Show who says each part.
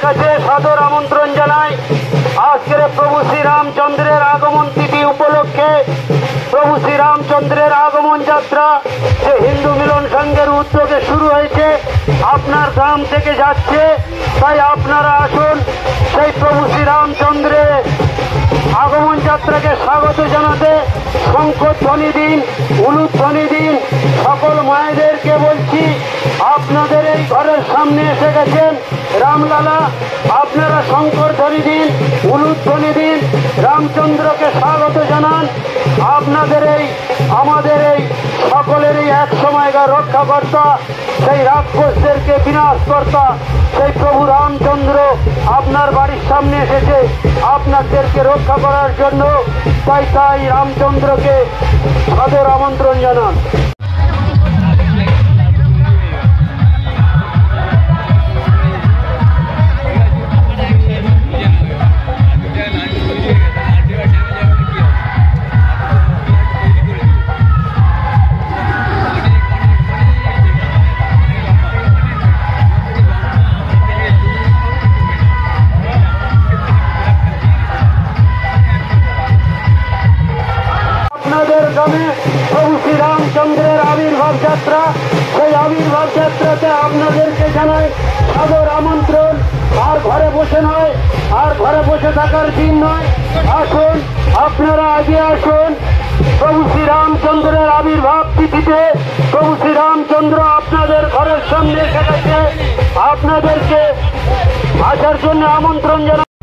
Speaker 1: কাছে সাদর আমন্ত্রণ জানাই আজকের প্রভু শ্রীরামচন্দ্রের আগমন তিথি উপলক্ষে প্রভু শ্রীরামচন্দ্রের আগমন যাত্রা যে হিন্দু মিলন সংঘের উদ্যোগে শুরু হয়েছে, আপনার গ্রাম থেকে যাচ্ছে। তাই আপনারা আসুন সেই প্রভু শ্রীরামচন্দ্রের আগমন যাত্রাকে স্বাগত জানাতে শঙ্খধ্বনি দিন, উলুধ্বনি দিন। সকল মায়েদেরকে বলছি, আপনাদের এই ঘরের সামনে এসে গেছেন রামলালা, আপনারা শঙ্করধ্বনি দিন, উলুধ্বনি দিন, রামচন্দ্রকে স্বাগত জানান। আপনাদের আমাদের এই সকলের এই এক সময়কার রক্ষাকর্তা, সেই রাক্ষসদেরকে বিনাশকর্তা সেই প্রভু রামচন্দ্র আপনার বাড়ির সামনে এসেছে আপনাদেরকে রক্ষা করার জন্য। তাই রামচন্দ্রকে সাদর আমন্ত্রণ জানান। গ্রামে প্রভু শ্রীরামচন্দ্রের আবির্ভাব যাত্রা, সেই আবির্ভাব যাত্রাতে আপনাদেরকে জানাই সাদর আমন্ত্রণ। আর ঘরে বসে নয়, আর ঘরে বসে থাকার দিন নয়, আসুন আপনারা আগে আসুন। প্রভু শ্রীরামচন্দ্রের আবির্ভাব তিথিতে প্রভু শ্রীরামচন্দ্র আপনাদের ঘরের সামনে এসে গেছে, আপনাদেরকে আসার জন্য আমন্ত্রণ জানাই।